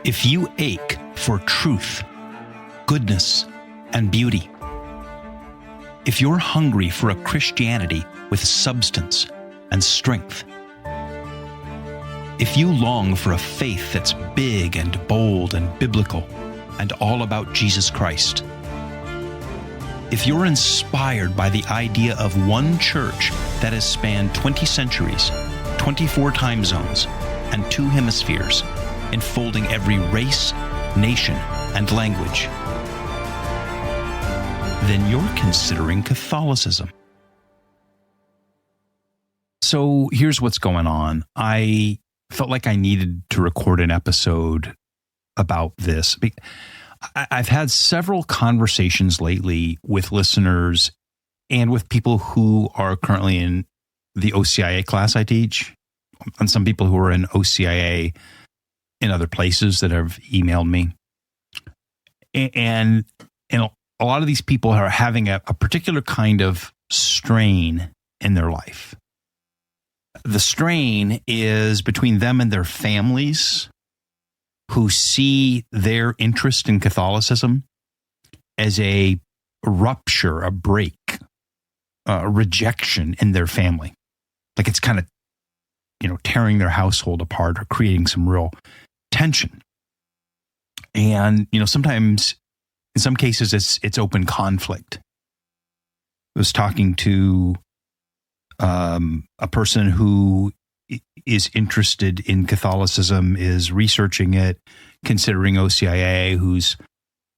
If you ache for truth, goodness, and beauty, if you're hungry for a Christianity with substance and strength, if you long for a faith that's big and bold and biblical and all about Jesus Christ, if you're inspired by the idea of one church that has spanned 20 centuries, 24 time zones, and 2 hemispheres, enfolding every race, nation, and language, then you're considering Catholicism. So here's what's going on. I felt like I needed to record an episode about this. I've had several conversations lately with listeners and with people who are currently in the OCIA class I teach, and some people who are in OCIA in other places that have emailed me. And a lot of these people are having a particular kind of strain in their life. The strain is between them and their families, who see their interest in Catholicism as a rupture, a break, a rejection in their family. Like it's kind of, tearing their household apart or creating some real tension. And, sometimes, in some cases, it's open conflict. I was talking to a person who is interested in Catholicism, is researching it, considering OCIA, whose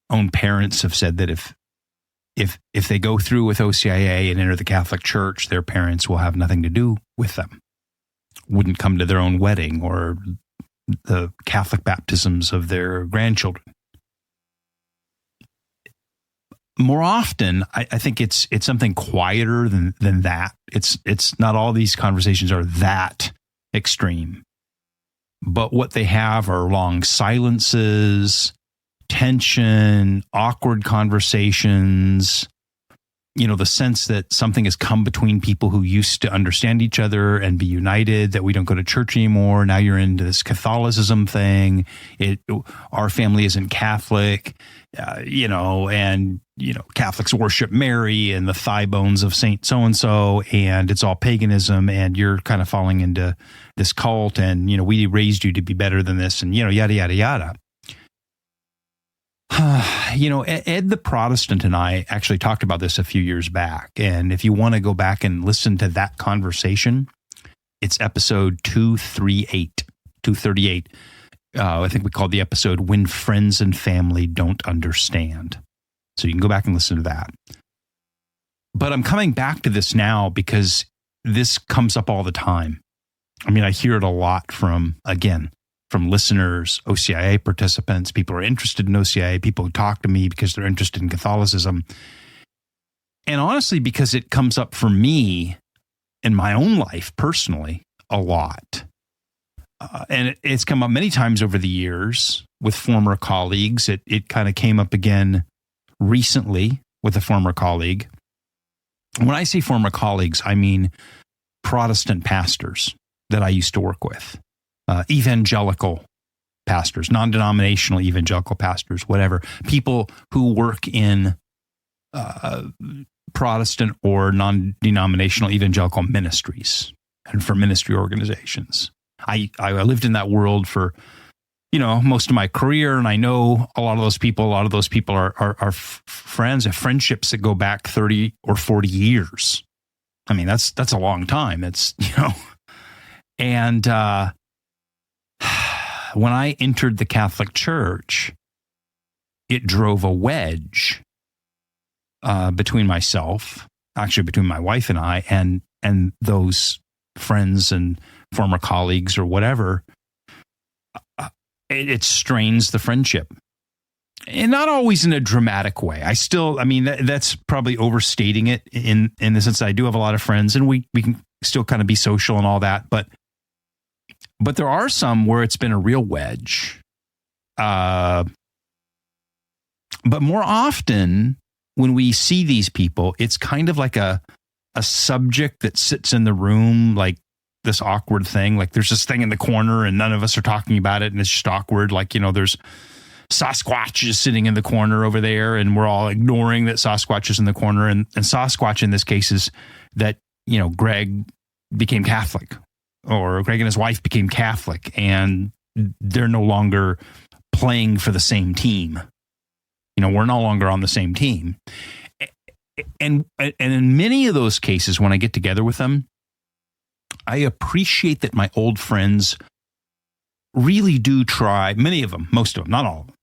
own parents have said that if they go through with OCIA and enter the Catholic Church, their parents will have nothing to do with them, wouldn't come to their own wedding or the Catholic baptisms of their grandchildren. More often, I think it's something quieter than that. It's not all these conversations are that extreme, but what they have are long silences, tension, awkward conversations. The sense that something has come between people who used to understand each other and be united, that we don't go to church anymore. Now you're into this Catholicism thing. Our family isn't Catholic, and Catholics worship Mary and the thigh bones of Saint so-and-so, and it's all paganism, and you're kind of falling into this cult, and, we raised you to be better than this, and, yada, yada, yada. Ed the Protestant and I actually talked about this a few years back. And if you want to go back and listen to that conversation, it's episode 238. I think we called the episode When Friends and Family Don't Understand. So you can go back and listen to that. But I'm coming back to this now because this comes up all the time. I hear it a lot from listeners, OCIA participants, people who are interested in OCIA, people who talk to me because they're interested in Catholicism. And honestly, because it comes up for me in my own life personally a lot. And it's come up many times over the years with former colleagues. It kind of came up again recently with a former colleague. When I say former colleagues, I mean Protestant pastors that I used to work with. Evangelical pastors, non-denominational evangelical pastors, whatever, people who work in Protestant or non-denominational evangelical ministries and for ministry organizations. I lived in that world for, most of my career, and I know a lot of those people. A lot of those people are friends, have friendships that go back 30 or 40 years. That's a long time. It's, and when I entered the Catholic Church, it drove a wedge between between my wife and I, and those friends and former colleagues or whatever. It strains the friendship, and not always in a dramatic way. That's probably overstating it in the sense that I do have a lot of friends, and we can still kind of be social and all that, but there are some where it's been a real wedge. But more often when we see these people, it's kind of like a subject that sits in the room, like this awkward thing. Like there's this thing in the corner and none of us are talking about it and it's just awkward. Like, there's Sasquatch is sitting in the corner over there and we're all ignoring that Sasquatch is in the corner. And Sasquatch in this case is that, Greg became Catholic, or Greg and his wife became Catholic, and they're no longer playing for the same team. We're no longer on the same team. And in many of those cases, when I get together with them, I appreciate that my old friends really do try, many of them, most of them, not all of them,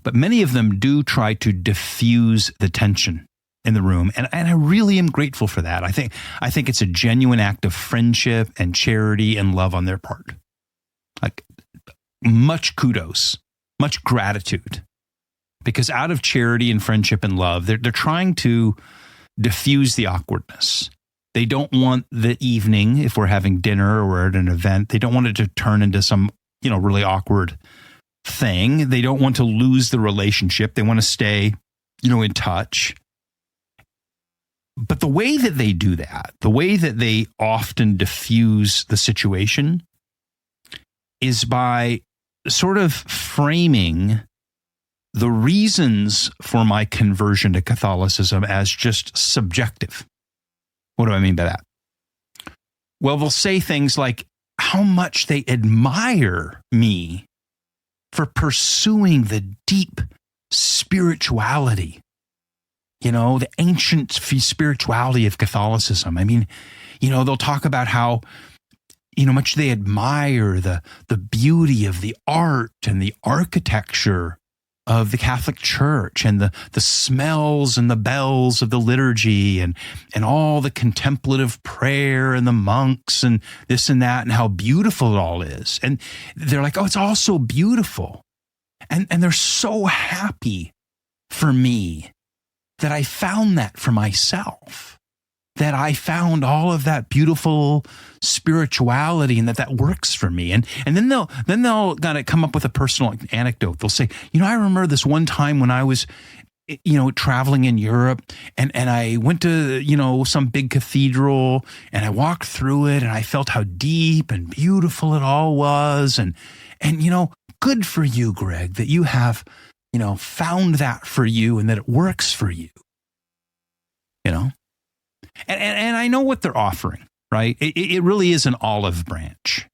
but many of them do try to diffuse the tension in the room. And I really am grateful for that. I think it's a genuine act of friendship and charity and love on their part. Like, much kudos, much gratitude. Because out of charity and friendship and love, they're trying to diffuse the awkwardness. They don't want the evening, if we're having dinner or we're at an event, they don't want it to turn into some, really awkward thing. They don't want to lose the relationship. They want to stay, in touch. But the way that they do that, the way that they often diffuse the situation is by sort of framing the reasons for my conversion to Catholicism as just subjective. What do I mean by that? Well, they'll say things like how much they admire me for pursuing the deep spirituality, the ancient spirituality of Catholicism. I mean, they'll talk about how, much they admire the beauty of the art and the architecture of the Catholic Church and the smells and the bells of the liturgy and all the contemplative prayer and the monks and this and that and how beautiful it all is. And they're like, oh, it's all so beautiful. And they're so happy for me that I found that for myself, that I found all of that beautiful spirituality and that works for me. And then they'll gotta come up with a personal anecdote. They'll say, I remember this one time when I was, traveling in Europe and I went to, some big cathedral and I walked through it and I felt how deep and beautiful it all was. And good for you, Greg, that you have, found that for you and that it works for you, And I know what they're offering, right? It really is an olive branch.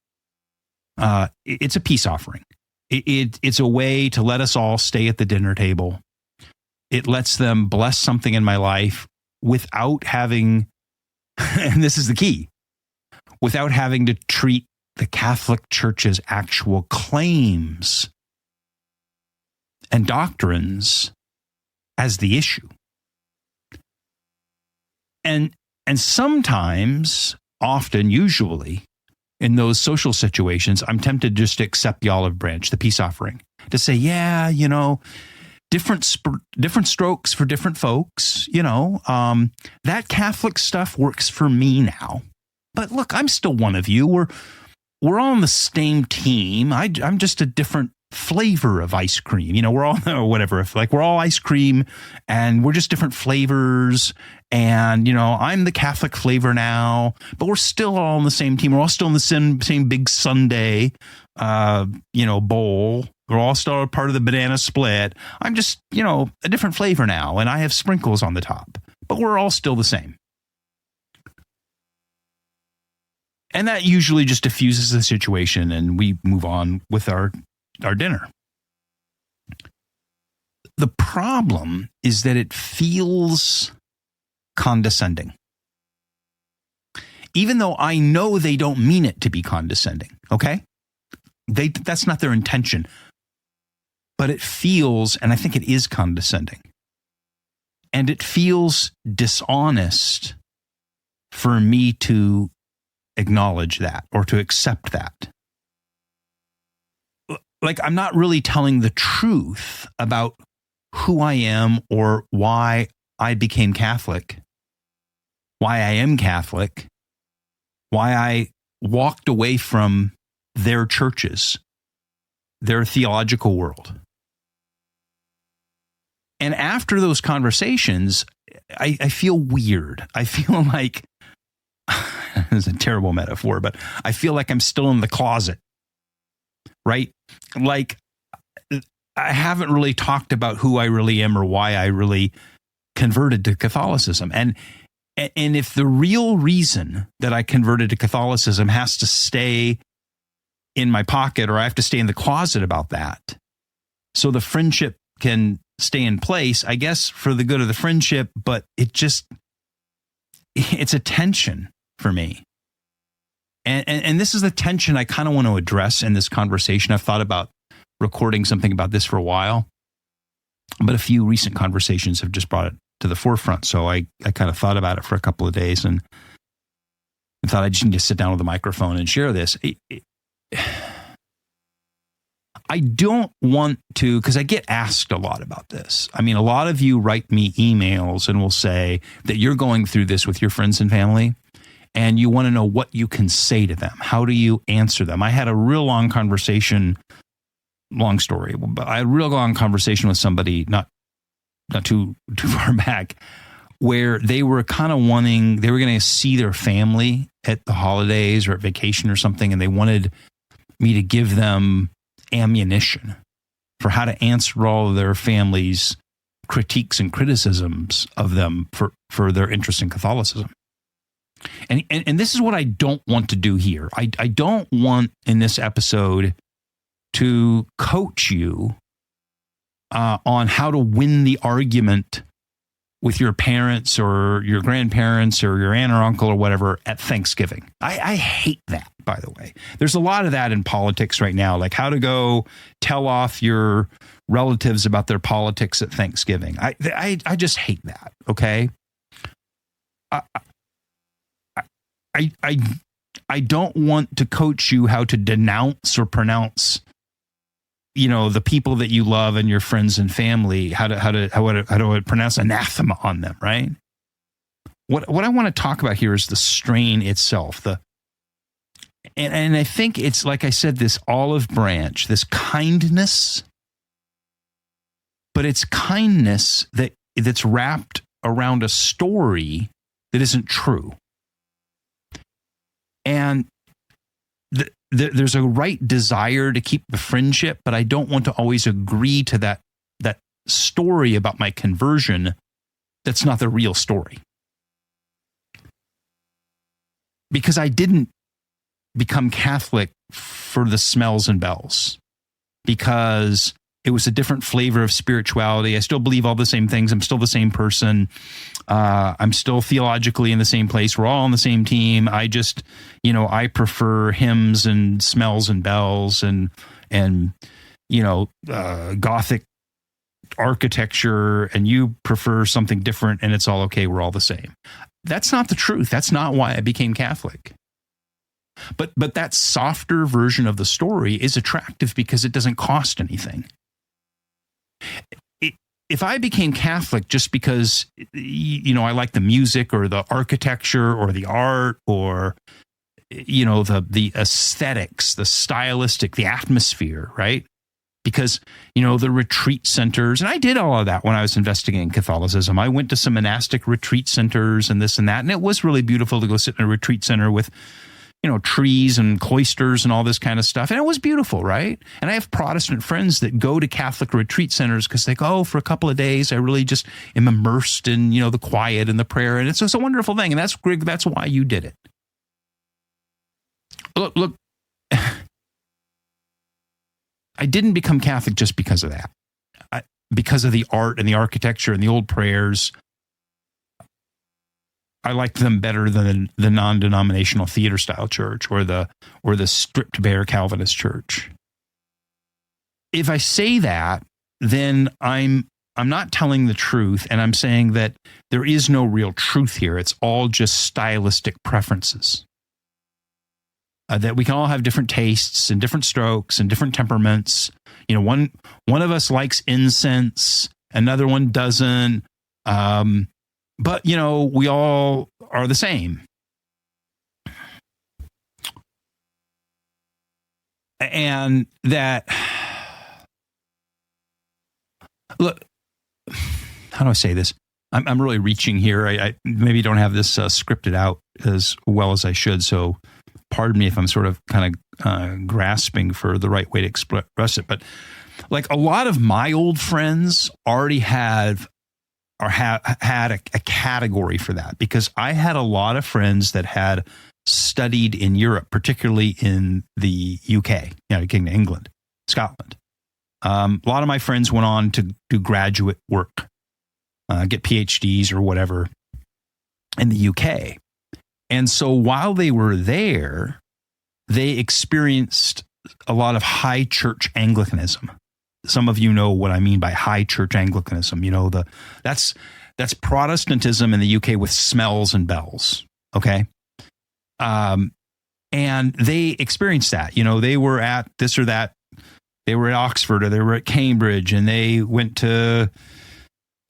It's a peace offering. It's a way to let us all stay at the dinner table. It lets them bless something in my life without having, and this is the key, without having to treat the Catholic Church's actual claims and doctrines as the issue. And sometimes, often, usually, in those social situations, I'm tempted just to accept the olive branch, the peace offering, to say, yeah, different strokes for different folks, that Catholic stuff works for me now. But look, I'm still one of you. We're all on the same team. I'm just a different flavor of ice cream. We're all, or whatever, we're all ice cream and we're just different flavors. And, I'm the Catholic flavor now, but we're still all on the same team. We're all still in the same big sundae, bowl. We're all still a part of the banana split. I'm just, a different flavor now. And I have sprinkles on the top, but we're all still the same. And that usually just diffuses the situation and we move on with our dinner. The problem is that it feels condescending. Even though I know they don't mean it to be condescending, okay? That's not their intention. But it feels, and I think it is condescending. And it feels dishonest for me to acknowledge that or to accept that. Like, I'm not really telling the truth about who I am or why I became Catholic, why I am Catholic, why I walked away from their churches, their theological world. And after those conversations, I feel weird. I feel like, It's a terrible metaphor, but I feel like I'm still in the closet, right? Like I haven't really talked about who I really am or why I really converted to Catholicism. And if the real reason that I converted to Catholicism has to stay in my pocket, or I have to stay in the closet about that, so the friendship can stay in place, I guess for the good of the friendship, but it's a tension for me. And this is the tension I kind of want to address in this conversation. I've thought about recording something about this for a while, but a few recent conversations have just brought it to the forefront. So I kind of thought about it for a couple of days and thought I just need to sit down with a microphone and share this. I don't want to, because I get asked a lot about this. I mean, a lot of you write me emails and will say that you're going through this with your friends and family, and you want to know what you can say to them. How do you answer them? I had a real long conversation, long story, but I had a real long conversation with somebody not too far back, where they were kind of they were going to see their family at the holidays or at vacation or something, and they wanted me to give them ammunition for how to answer all of their family's critiques and criticisms of them for their interest in Catholicism. And this is what I don't want to do here. I don't want in this episode to coach you on how to win the argument with your parents or your grandparents or your aunt or uncle or whatever at Thanksgiving. I hate that, by the way. There's a lot of that in politics right now, like how to go tell off your relatives about their politics at Thanksgiving. I just hate that, okay? I don't want to coach you how to denounce or pronounce, the people that you love and your friends and family, how to pronounce anathema on them, right? What I want to talk about here is the strain itself. And I think it's, like I said, this olive branch, this kindness, but it's kindness that's wrapped around a story that isn't true. And there's a right desire to keep the friendship, but I don't want to always agree to that story about my conversion that's not the real story. Because I didn't become Catholic for the smells and bells, because it was a different flavor of spirituality. I still believe all the same things. I'm still the same person. I'm still theologically in the same place. We're all on the same team. I just, I prefer hymns and smells and bells and Gothic architecture, and you prefer something different, and it's all okay. We're all the same. That's not the truth. That's not why I became Catholic. But that softer version of the story is attractive because it doesn't cost anything. If I became Catholic just because, I like the music or the architecture or the art or, the aesthetics, the stylistic, the atmosphere, right? Because, the retreat centers, and I did all of that when I was investigating Catholicism. I went to some monastic retreat centers and this and that, and it was really beautiful to go sit in a retreat center with, trees and cloisters and all this kind of stuff. And it was beautiful, right? And I have Protestant friends that go to Catholic retreat centers because they go, for a couple of days, I really just am immersed in, the quiet and the prayer. And it's just a wonderful thing. And that's why you did it. Look, I didn't become Catholic just because of that. Because of the art and the architecture and the old prayers. I liked them better than the non-denominational theater style church or the stripped bare Calvinist church. If I say that, then I'm not telling the truth, and I'm saying that there is no real truth here. It's all just stylistic preferences. That we can all have different tastes and different strokes and different temperaments. One of us likes incense, another one doesn't. But, we all are the same. And that, look, how do I say this? I'm really reaching here. I maybe don't have this scripted out as well as I should. So pardon me if I'm sort of kind of grasping for the right way to express it. But like a lot of my old friends already had a category for that, because I had a lot of friends that had studied in Europe, particularly in the UK, United Kingdom, England, Scotland. A lot of my friends went on to do graduate work, get PhDs or whatever in the UK. And so while they were there, they experienced a lot of high church Anglicanism. Some of you know what I mean by high church Anglicanism. You know, that's Protestantism in the UK with smells and bells. Okay. And they experienced that. You know, they were at this or that. They were at Oxford or they were at Cambridge, and they went to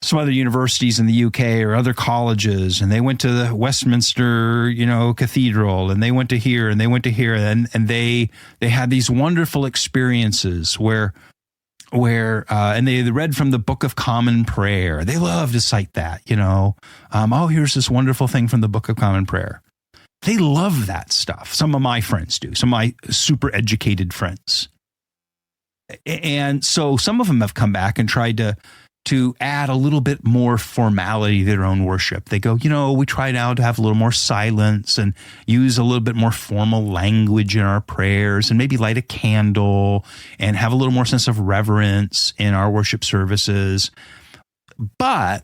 some other universities in the UK or other colleges, and they went to the Westminster, Cathedral, and they went to here and they went to here, and they had these wonderful experiences where and they read from the Book of Common Prayer. They love to cite that, here's this wonderful thing from the Book of Common Prayer. They love that stuff. Some of my friends do, some of my super educated friends. And so some of them have come back and tried to add a little bit more formality to their own worship. They go, we try now to have a little more silence and use a little bit more formal language in our prayers, and maybe light a candle and have a little more sense of reverence in our worship services. But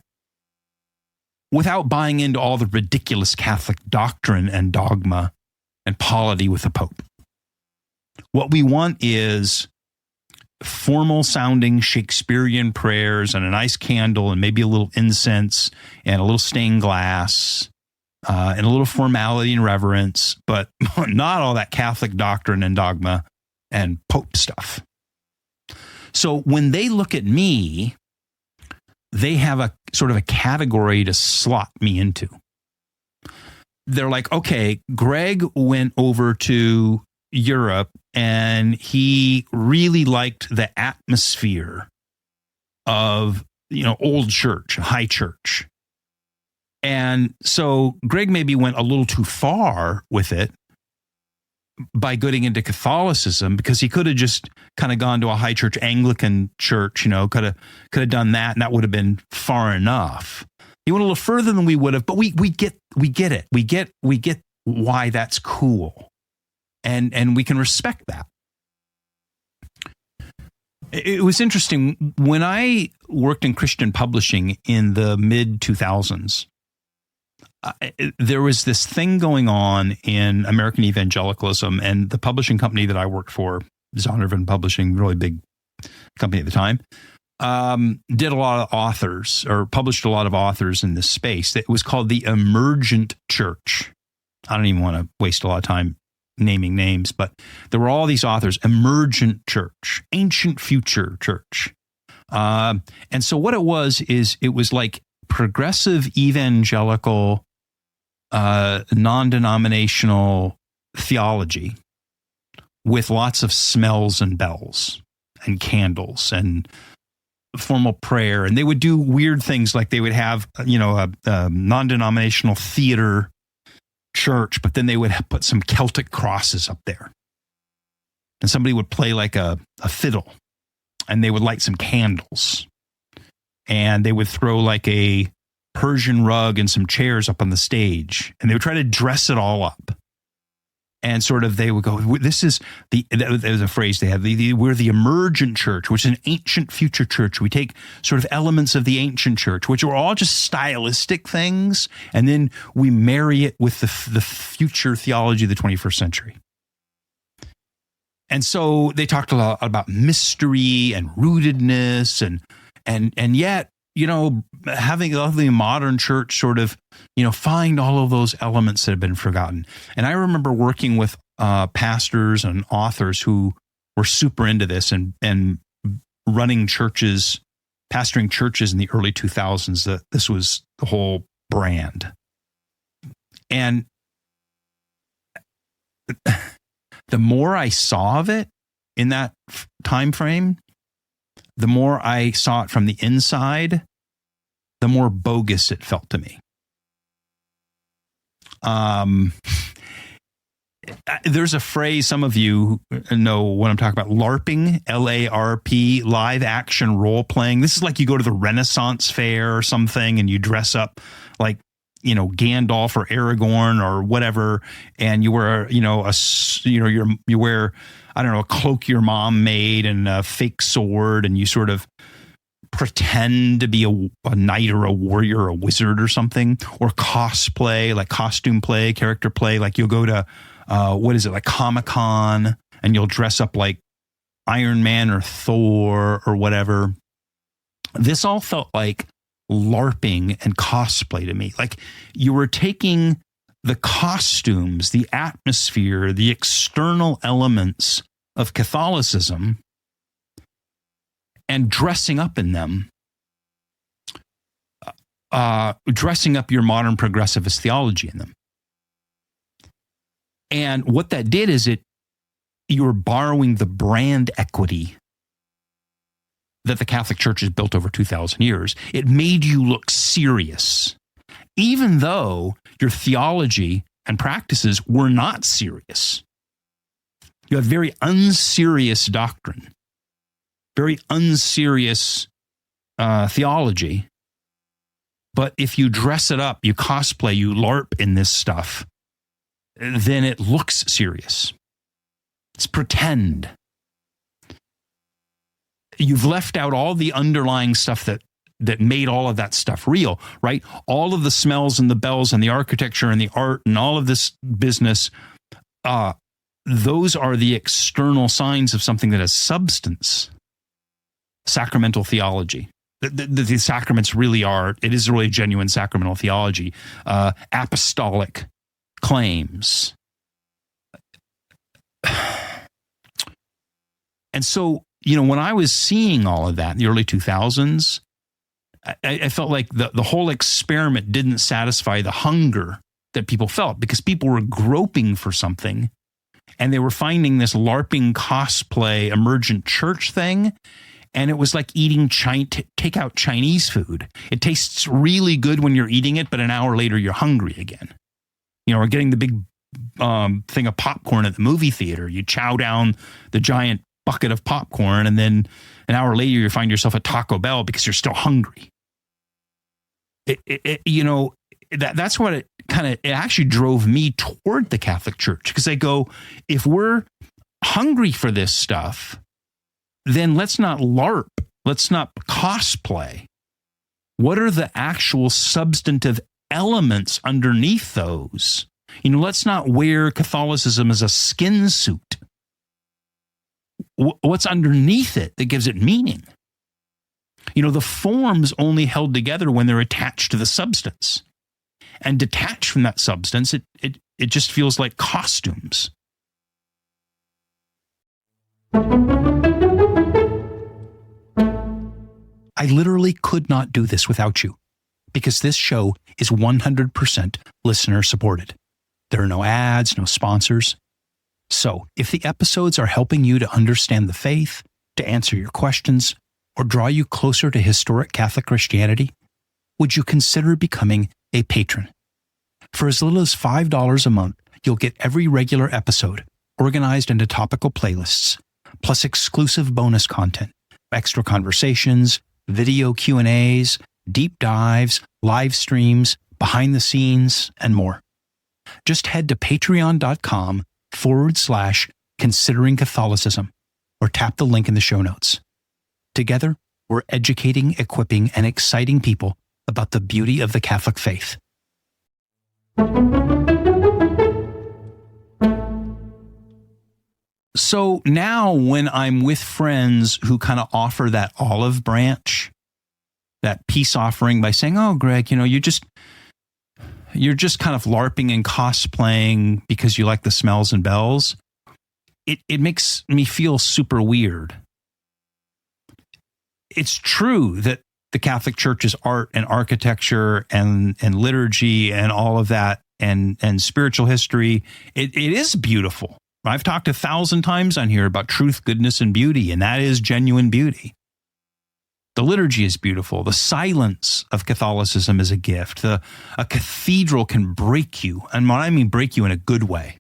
without buying into all the ridiculous Catholic doctrine and dogma and polity with the Pope. What we want is formal sounding Shakespearean prayers and a nice candle and maybe a little incense and a little stained glass and a little formality and reverence, but not all that Catholic doctrine and dogma and Pope stuff. So when they look at me, they have a sort of a category to slot me into. They're like, okay, Greg went over to Europe and he really liked the atmosphere of, old church, high church. And so Greg maybe went a little too far with it by getting into Catholicism, because he could have just kind of gone to a high church Anglican church, could have done that, and that would have been far enough. He went a little further than we would have, but we get it. We get why that's cool. And we can respect that. It was interesting. When I worked in Christian publishing in the mid-2000s, there was this thing going on in American evangelicalism, and the publishing company that I worked for, Zondervan Publishing, really big company at the time, did a lot of authors, or published a lot of authors in this space. It was called the Emergent Church. I don't even want to waste a lot of time naming names, but there were all these authors: Emergent Church, Ancient Future Church. And so what it was like progressive evangelical, non-denominational theology with lots of smells and bells and candles and formal prayer. And they would do weird things, like they would have, a non-denominational theater church, but then they would put some Celtic crosses up there, and somebody would play like a fiddle, and they would light some candles, and they would throw like a Persian rug and some chairs up on the stage, and they would try to dress it all up. And sort of they would go, this is there was a phrase they had, we're the emergent church, which is an ancient future church. We take sort of elements of the ancient church, which were all just stylistic things, and then we marry it with the future theology of the 21st century. And so they talked a lot about mystery and rootedness, and yet, having the modern church sort of, find all of those elements that have been forgotten. And I remember working with pastors and authors who were super into this and running churches, pastoring churches in the early 2000s, that this was the whole brand. And the more I saw of it in that time frame, the more I saw it from the inside, the more bogus it felt to me. There's a phrase, some of you know what I'm talking about, LARPing, LARP, live action role playing. This is like you go to the Renaissance fair or something and you dress up like, Gandalf or Aragorn or whatever, and you wear, you wear, I don't know, a cloak your mom made and a fake sword, and you sort of pretend to be a knight or a warrior or a wizard or something, or cosplay, like costume play, character play. Like you'll go to, like Comic-Con, and you'll dress up like Iron Man or Thor or whatever. This all felt like LARPing and cosplay to me. Like you were taking the costumes, the atmosphere, the external elements of Catholicism and dressing up in them, dressing up your modern progressivist theology in them. And what that did is you were borrowing the brand equity that the Catholic Church has built over 2,000 years. It made you look serious, even though your theology and practices were not serious. You have very unserious doctrine, very unserious theology. But if you dress it up, you cosplay, you LARP in this stuff, then it looks serious. It's pretend. You've left out all the underlying stuff that made all of that stuff real, right? All of the smells and the bells and the architecture and the art and all of this business, those are the external signs of something that has substance. Sacramental theology. The sacraments really are, it is really genuine sacramental theology. Apostolic claims. And so, when I was seeing all of that in the early 2000s, I felt like the whole experiment didn't satisfy the hunger that people felt, because people were groping for something and they were finding this LARPing cosplay emergent church thing. And it was like eating takeout Chinese food. It tastes really good when you're eating it, but an hour later you're hungry again. Or getting the big thing of popcorn at the movie theater. You chow down the giant bucket of popcorn, and then an hour later you find yourself at Taco Bell because you're still hungry. That's what it actually drove me toward the Catholic Church, because I go, if we're hungry for this stuff, then let's not LARP, let's not cosplay. What are the actual substantive elements underneath those? Let's not wear Catholicism as a skin suit. What's underneath it that gives it meaning? The forms only held together when they're attached to the substance. And detached from that substance, it just feels like costumes. I literally could not do this without you, because this show is 100% listener supported. There are no ads, no sponsors. So if the episodes are helping you to understand the faith, to answer your questions, or draw you closer to historic Catholic Christianity, would you consider becoming a patron? For as little as $5 a month, you'll get every regular episode organized into topical playlists, plus exclusive bonus content, extra conversations, video Q&As, deep dives, live streams, behind the scenes, and more. Just head to patreon.com/considering Catholicism, or tap the link in the show notes. Together, we're educating, equipping, and exciting people about the beauty of the Catholic faith. So now when I'm with friends who kind of offer that olive branch, that peace offering by saying, oh, Greg, you're just kind of LARPing and cosplaying because you like the smells and bells, it makes me feel super weird. It's true that the Catholic Church's art and architecture and liturgy and all of that and spiritual history, it is beautiful. I've talked 1,000 times on here about truth, goodness, and beauty, and that is genuine beauty. The liturgy is beautiful. The silence of Catholicism is a gift. A cathedral can break you, and when I mean break you in a good way.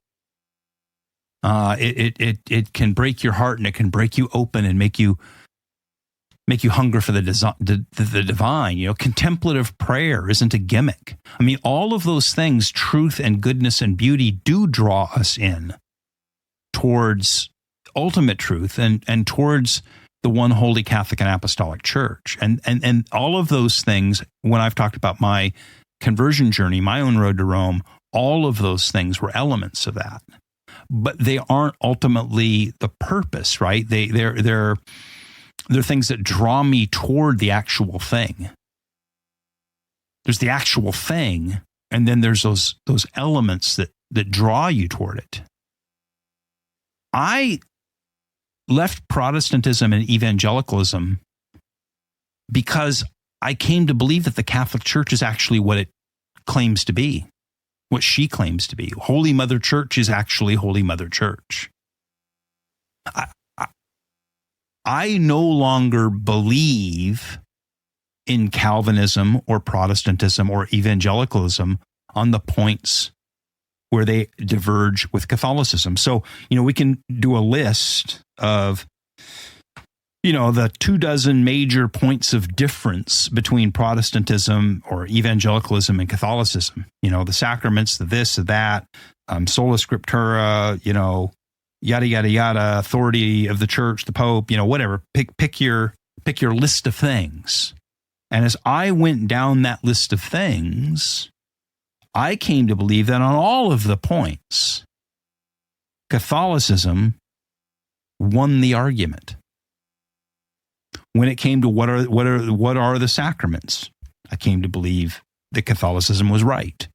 It can break your heart, and it can break you open and make you hunger for the divine. You know, contemplative prayer isn't a gimmick. I mean, all of those things, truth and goodness and beauty, do draw us in towards ultimate truth and towards the one holy Catholic and Apostolic Church. And all of those things, when I've talked about my conversion journey, my own road to Rome, all of those things were elements of that. But they aren't ultimately the purpose, right? They're things that draw me toward the actual thing. There's the actual thing, and then there's those elements that draw you toward it. I left Protestantism and evangelicalism because I came to believe that the Catholic Church is actually what it claims to be, what she claims to be. Holy Mother Church is actually Holy Mother Church. I no longer believe in Calvinism or Protestantism or evangelicalism on the points where they diverge with Catholicism. So, we can do a list of, the 24 major points of difference between Protestantism or evangelicalism and Catholicism. The sacraments, the this, the that, sola scriptura, yada, yada, yada, authority of the church, the Pope, whatever. Pick your list of things. And as I went down that list of things, I came to believe that on all of the points, Catholicism won the argument. When it came to what are the sacraments, I came to believe that Catholicism was right.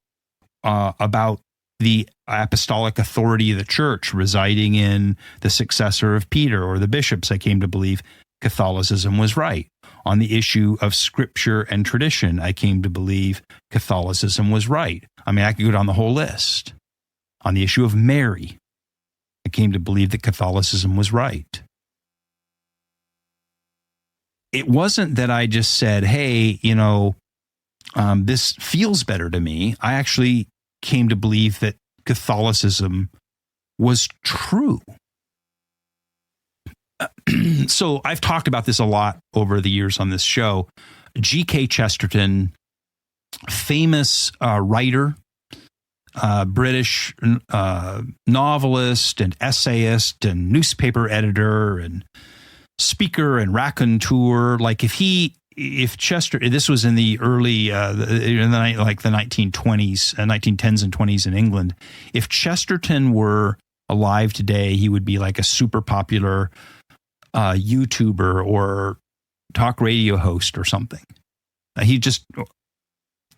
About the apostolic authority of the church residing in the successor of Peter or the bishops, I came to believe Catholicism was right. On the issue of scripture and tradition, I came to believe Catholicism was right. I mean, I could go down the whole list. On the issue of Mary, I came to believe that Catholicism was right. It wasn't that I just said, hey, this feels better to me. I actually came to believe that Catholicism was true. So I've talked about this a lot over the years on this show. G.K. Chesterton, famous writer, British novelist and essayist and newspaper editor and speaker and raconteur. Like if Chesterton, this was in the early, like the 1920s, 1910s and 20s in England. If Chesterton were alive today, he would be like a super popular YouTuber or talk radio host or something. He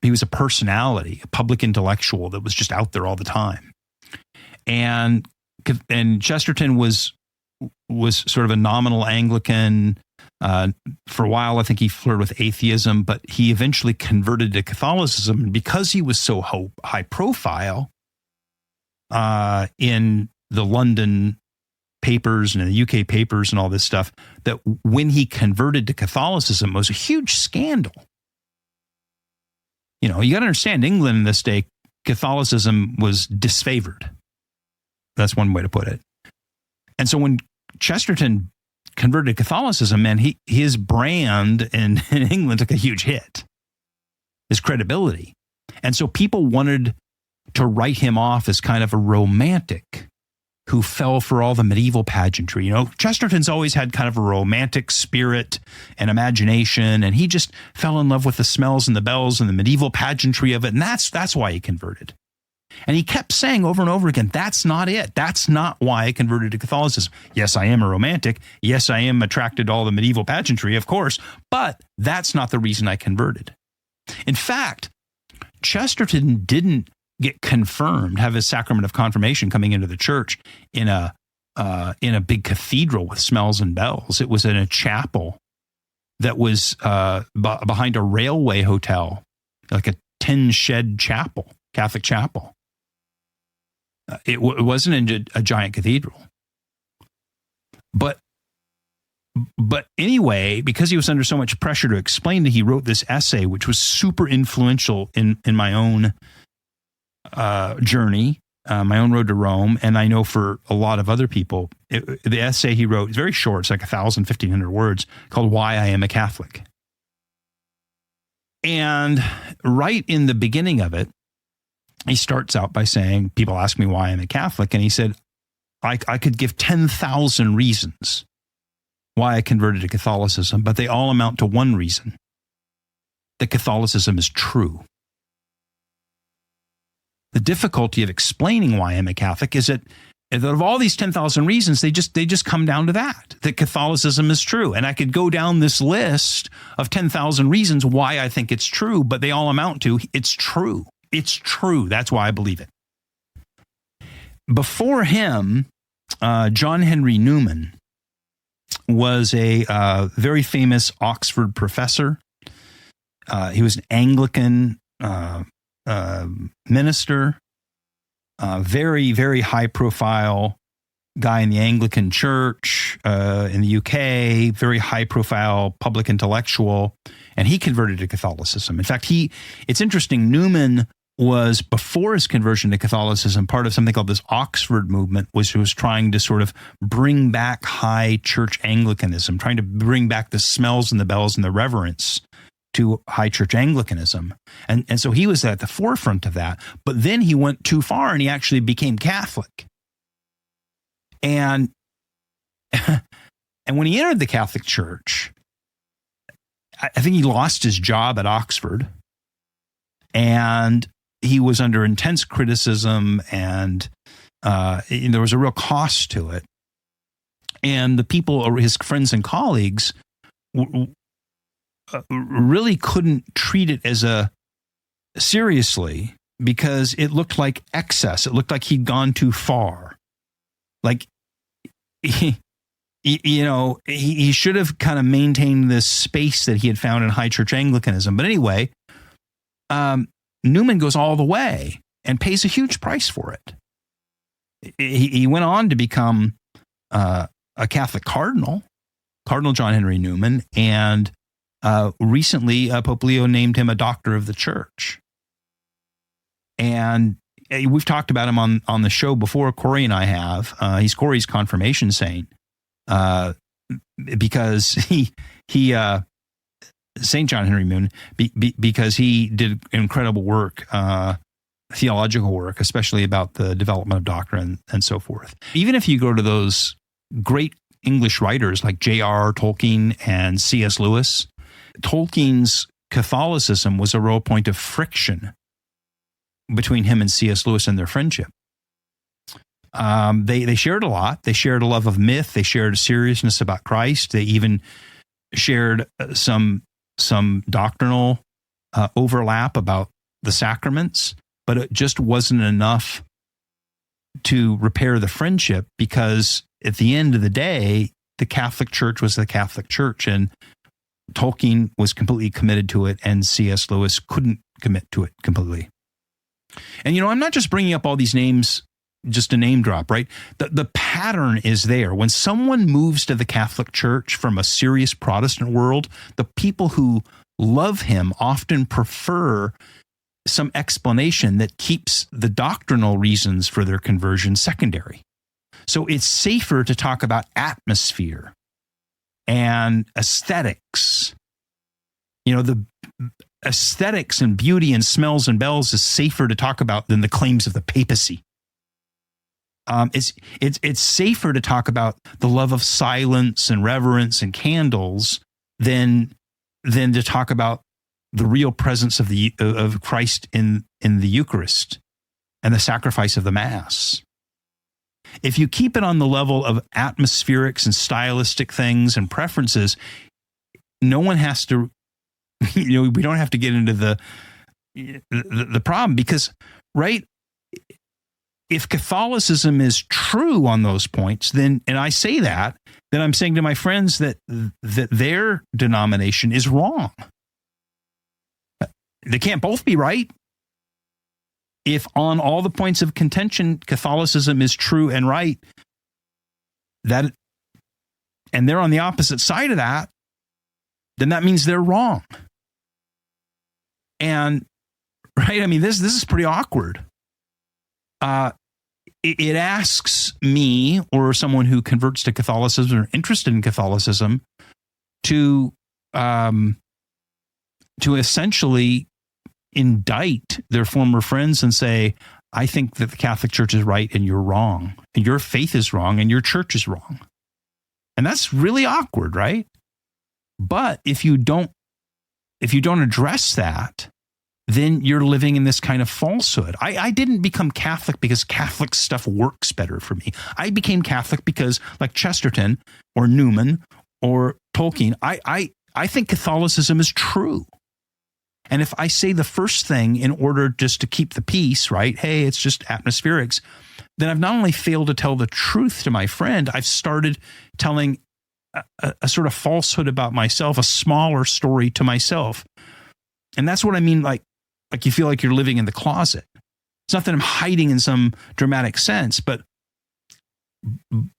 was a personality, a public intellectual that was just out there all the time. And Chesterton was sort of a nominal Anglican. For a while, I think he flirted with atheism, but he eventually converted to Catholicism because he was so high profile in the London papers and the UK papers and all this stuff, that when he converted to Catholicism, it was a huge scandal. You got to understand, England in this day, Catholicism was disfavored. That's one way to put it. And so when Chesterton converted to Catholicism, man, his brand in England took a huge hit, his credibility. And so people wanted to write him off as kind of a romantic who fell for all the medieval pageantry. Chesterton's always had kind of a romantic spirit and imagination, and he just fell in love with the smells and the bells and the medieval pageantry of it, and that's why he converted. And he kept saying over and over again, that's not it. That's not why I converted to Catholicism. Yes, I am a romantic. Yes, I am attracted to all the medieval pageantry, of course, but that's not the reason I converted. In fact, Chesterton didn't get confirmed, have his sacrament of confirmation coming into the church in a big cathedral with smells and bells. It was in a chapel that was behind a railway hotel, like a tin-shed chapel, Catholic chapel. It wasn't in a giant cathedral. But But anyway, because he was under so much pressure to explain it, he wrote this essay, which was super influential in my own journey, my own road to Rome. And I know for a lot of other people, the essay he wrote is very short. It's like 1,500 words, called Why I Am a Catholic. And right in the beginning of it, he starts out by saying, people ask me why I'm a Catholic. And he said, I could give 10,000 reasons why I converted to Catholicism, but they all amount to one reason: that Catholicism is true. The difficulty of explaining why I'm a Catholic is that of all these 10,000 reasons, they just come down to that Catholicism is true. And I could go down this list of 10,000 reasons why I think it's true, but they all amount to it's true. It's true. That's why I believe it. Before him, John Henry Newman was a very famous Oxford professor. He was an Anglican minister, very, very high-profile guy in the Anglican Church in the UK, very high-profile public intellectual, and he converted to Catholicism. In fact, it's interesting, Newman was, before his conversion to Catholicism, part of something called this Oxford movement, which was trying to sort of bring back high church Anglicanism, trying to bring back the smells and the bells and the reverence to high church Anglicanism. And so he was at the forefront of that. But then he went too far and he actually became Catholic. And when he entered the Catholic Church, I think he lost his job at Oxford. And he was under intense criticism, and there was a real cost to it. And the people, his friends and colleagues, really couldn't treat it as seriously, because it looked like excess. It looked like he'd gone too far. Like, he should have kind of maintained this space that he had found in high church Anglicanism. But anyway, Newman goes all the way and pays a huge price for it. He went on to become a Catholic cardinal, Cardinal John Henry Newman, and recently Pope Leo named him a doctor of the church. And we've talked about him on the show before. Corey and I have. He's Corey's confirmation saint, because St. John Henry Newman, because he did incredible work, theological work, especially about the development of doctrine and so forth. Even if you go to those great English writers like J.R.R. Tolkien and C.S. Lewis, Tolkien's Catholicism was a real point of friction between him and C.S. Lewis and their friendship. They shared a lot. They shared a love of myth. They shared a seriousness about Christ. They even shared some doctrinal overlap about the sacraments, but it just wasn't enough to repair the friendship, because at the end of the day, the Catholic Church was the Catholic Church, and Tolkien was completely committed to it, and C.S. Lewis couldn't commit to it completely. And, I'm not just bringing up all these names just a name drop, right? The pattern is there. When someone moves to the Catholic Church from a serious Protestant world, the people who love him often prefer some explanation that keeps the doctrinal reasons for their conversion secondary. So it's safer to talk about atmosphere and aesthetics. The aesthetics and beauty and smells and bells is safer to talk about than the claims of the papacy. It's safer to talk about the love of silence and reverence and candles than to talk about the real presence of Christ in the Eucharist and the sacrifice of the Mass. If you keep it on the level of atmospherics and stylistic things and preferences, no one has to. We don't have to get into the problem, because, right? If Catholicism is true on those points, then, and I say that, then I'm saying to my friends that their denomination is wrong. They can't both be right. If on all the points of contention, Catholicism is true and right, that and they're on the opposite side of that, then that means they're wrong. And, right, I mean, this is pretty awkward. It asks me, or someone who converts to Catholicism or interested in Catholicism, to essentially indict their former friends and say, I think that the Catholic Church is right and you're wrong, and your faith is wrong and your church is wrong. And that's really awkward, right? But if you don't address that, then you're living in this kind of falsehood. I didn't become Catholic because Catholic stuff works better for me. I became Catholic because, like Chesterton or Newman or Tolkien, I think Catholicism is true. And if I say the first thing in order just to keep the peace, right? Hey, it's just atmospherics, then I've not only failed to tell the truth to my friend, I've started telling a sort of falsehood about myself, a smaller story to myself. And that's what I mean, like you feel like you're living in the closet. It's not that I'm hiding in some dramatic sense, but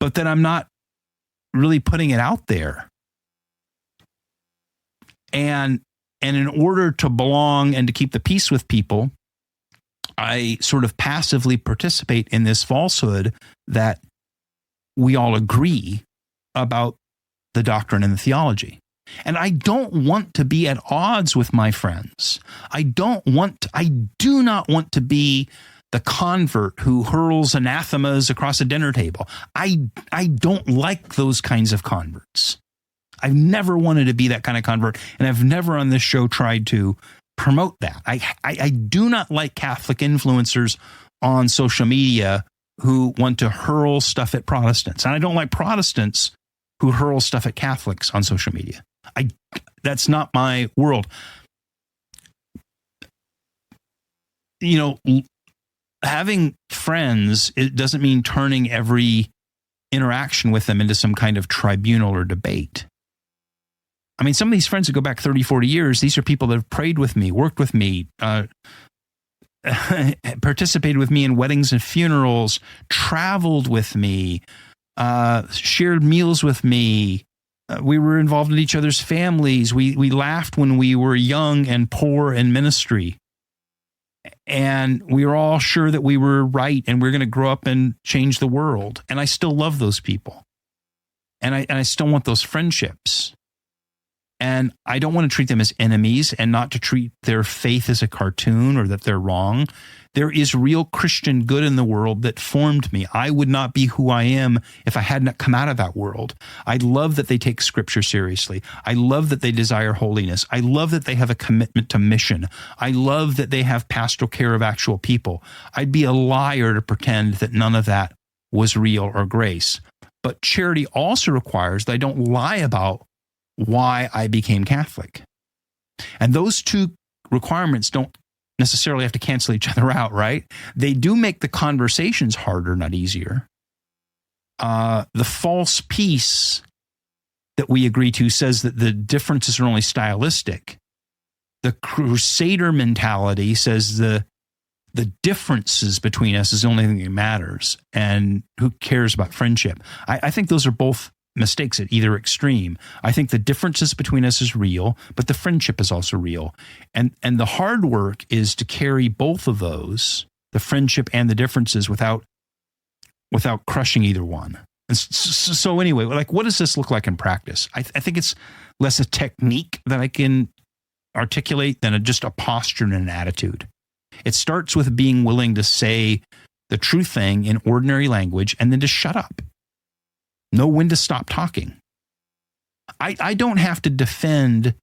that I'm not really putting it out there. And in order to belong and to keep the peace with people, I sort of passively participate in this falsehood that we all agree about the doctrine and the theology. And I don't want to be at odds with my friends. I do not want to be the convert who hurls anathemas across a dinner table. I don't like those kinds of converts. I've never wanted to be that kind of convert, and I've never on this show tried to promote that. I do not like Catholic influencers on social media who want to hurl stuff at Protestants. And I don't like Protestants who hurl stuff at Catholics on social media. That's not my world. You know, having friends, it doesn't mean turning every interaction with them into some kind of tribunal or debate. I mean, some of these friends that go back 30, 40 years, these are people that have prayed with me, worked with me, participated with me in weddings and funerals, traveled with me, shared meals with me. We were involved in each other's families. We laughed when we were young and poor in ministry. And we were all sure that we were right and we we're going to grow up and change the world. And I still love those people. And I still want those friendships. And I don't want to treat them as enemies and not to treat their faith as a cartoon or that they're wrong. There is real Christian good in the world that formed me. I would not be who I am if I had not come out of that world. I love that they take Scripture seriously. I love that they desire holiness. I love that they have a commitment to mission. I love that they have pastoral care of actual people. I'd be a liar to pretend that none of that was real or grace. But charity also requires that I don't lie about why I became Catholic. And those two requirements don't necessarily have to cancel each other out, right? They do make the conversations harder, not easier. The false peace that we agree to says that the differences are only stylistic. The crusader mentality says the differences between us is the only thing that matters, and who cares about friendship? I think those are both mistakes at either extreme. I think the differences between us is real, but the friendship is also real. And the hard work is to carry both of those, the friendship and the differences, without crushing either one. And so anyway, like, what does this look like in practice? I think it's less a technique that I can articulate than just a posture and an attitude. It starts with being willing to say the true thing in ordinary language and then to shut up. Know when to stop talking. I don't have to defend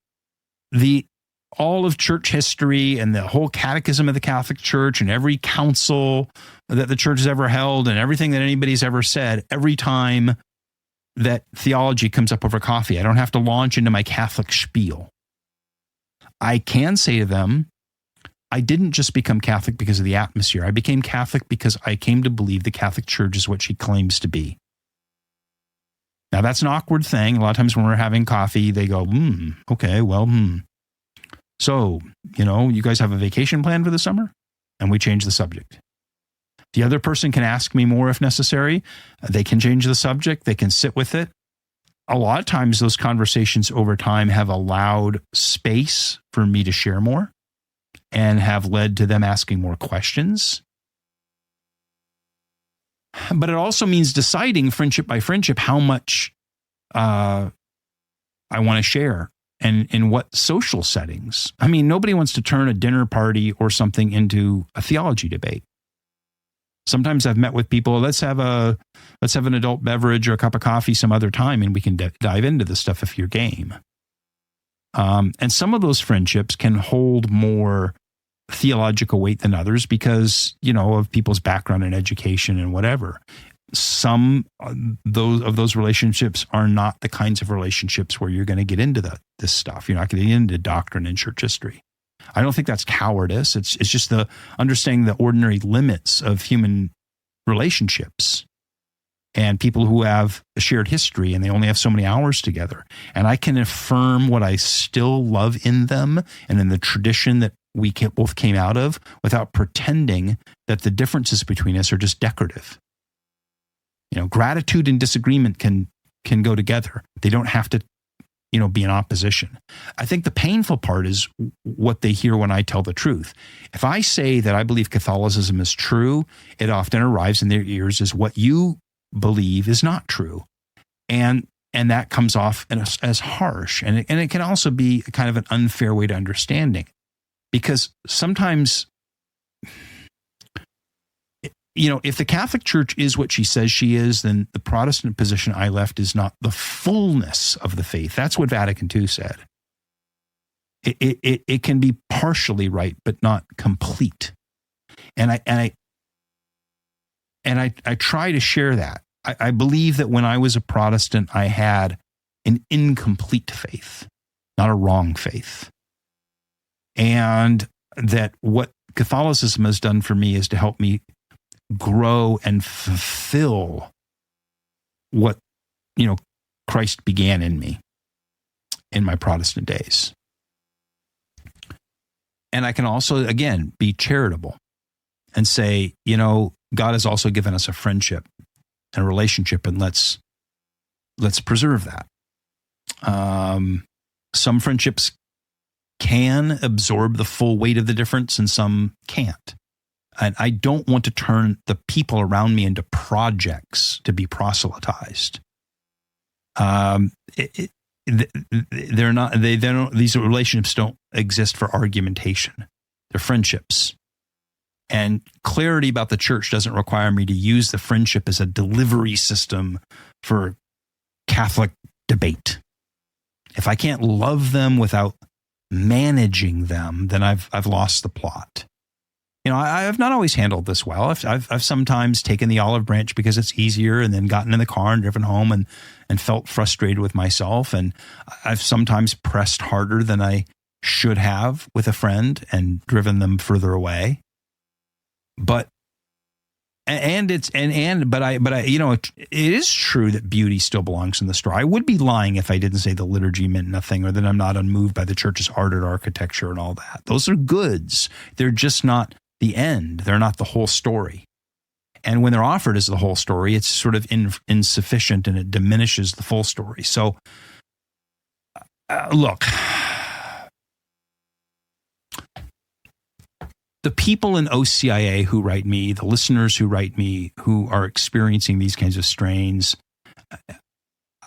all of church history and the whole catechism of the Catholic Church and every council that the church has ever held and everything that anybody's ever said every time that theology comes up over coffee. I don't have to launch into my Catholic spiel. I can say to them, I didn't just become Catholic because of the atmosphere. I became Catholic because I came to believe the Catholic Church is what she claims to be. Now, that's an awkward thing. A lot of times when we're having coffee, they go, okay, well, So, you guys have a vacation plan for the summer? And we change the subject. The other person can ask me more if necessary. They can change the subject. They can sit with it. a lot of times those conversations over time have allowed space for me to share more and have led to them asking more questions. But it also means deciding friendship by friendship how much I want to share and in what social settings. I mean, nobody wants to turn a dinner party or something into a theology debate. Sometimes I've met with people, let's have an adult beverage or a cup of coffee some other time and we can dive into this stuff if you're game. And some of those friendships can hold more theological weight than others because, of people's background and education and whatever. Some of those relationships are not the kinds of relationships where you're going to get into this stuff. You're not going to get into doctrine and church history. I don't think that's cowardice. It's just the understanding the ordinary limits of human relationships and people who have a shared history and they only have so many hours together. And I can affirm what I still love in them and in the tradition that we both came out of without pretending that the differences between us are just decorative. Gratitude and disagreement can go together. They don't have to, be in opposition. I think the painful part is what they hear when I tell the truth. If I say that I believe Catholicism is true, it often arrives in their ears as what you believe is not true. And that comes off as harsh. And it can also be kind of an unfair way to understanding. Because sometimes, if the Catholic Church is what she says she is, then the Protestant position I left is not the fullness of the faith. That's what Vatican II said. It can be partially right, but not complete. And I try to share that. I believe that when I was a Protestant, I had an incomplete faith, not a wrong faith. And that what Catholicism has done for me is to help me grow and fulfill what, Christ began in me in my Protestant days. And I can also, again, be charitable and say, God has also given us a friendship and a relationship, and let's preserve that. Some friendships can absorb the full weight of the difference and some can't. And I don't want to turn the people around me into projects to be proselytized. They're not. They don't. These relationships don't exist for argumentation. They're friendships. And clarity about the church doesn't require me to use the friendship as a delivery system for Catholic debate. If I can't love them without managing them, then I've lost the plot. I have not always handled this well. I've sometimes taken the olive branch because it's easier and then gotten in the car and driven home and felt frustrated with myself. And I've sometimes pressed harder than I should have with a friend and driven them further away. But it is true that beauty still belongs in the store. I would be lying if I didn't say the liturgy meant nothing or that I'm not unmoved by the church's art and architecture and all that. Those are goods. They're just not the end. They're not the whole story. And when they're offered as the whole story, it's sort of insufficient and it diminishes the full story. So, look, the people in OCIA who write me, the listeners who write me, who are experiencing these kinds of strains,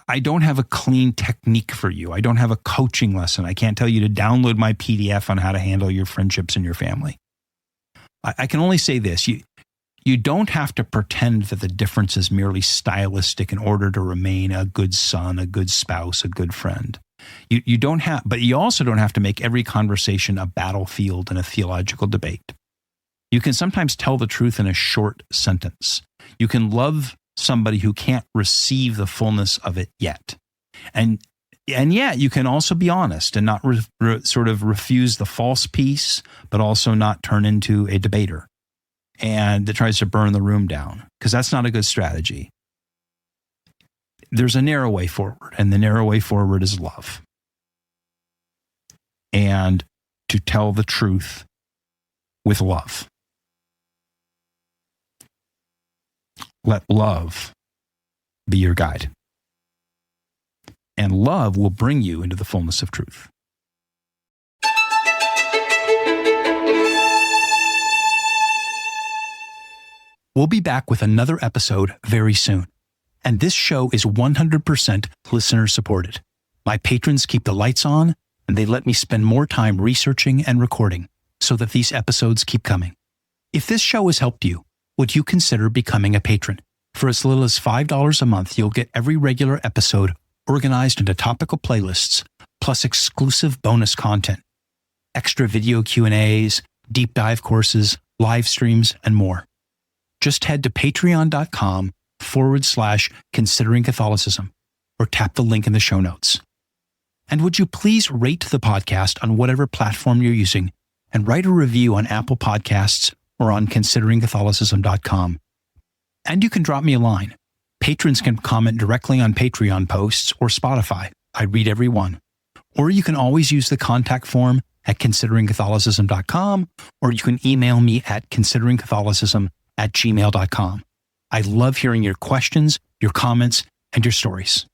I don't have a clean technique for you. I don't have a coaching lesson. I can't tell you to download my PDF on how to handle your friendships and your family. I can only say this. You don't have to pretend that the difference is merely stylistic in order to remain a good son, a good spouse, a good friend. You don't have, but you also don't have to make every conversation a battlefield and a theological debate. You can sometimes tell the truth in a short sentence. You can love somebody who can't receive the fullness of it yet. And yet you can also be honest and not sort of refuse the false piece, but also not turn into a debater and that tries to burn the room down, because that's not a good strategy. There's a narrow way forward, and the narrow way forward is love. And to tell the truth with love. Let love be your guide. and love will bring you into the fullness of truth. We'll be back with another episode very soon. And this show is 100% listener supported. My patrons keep the lights on, and they let me spend more time researching and recording so that these episodes keep coming. If this show has helped you, would you consider becoming a patron? For as little as $5 a month, you'll get every regular episode organized into topical playlists, plus exclusive bonus content, extra video Q&As, deep dive courses, live streams, and more. Just head to patreon.com/considering Catholicism or tap the link in the show notes. And would you please rate the podcast on whatever platform you're using and write a review on Apple Podcasts or on consideringcatholicism.com. And you can drop me a line. Patrons can comment directly on Patreon posts or Spotify. I read every one. Or you can always use the contact form at consideringcatholicism.com, or you can email me at consideringcatholicism@gmail.com. I love hearing your questions, your comments, and your stories.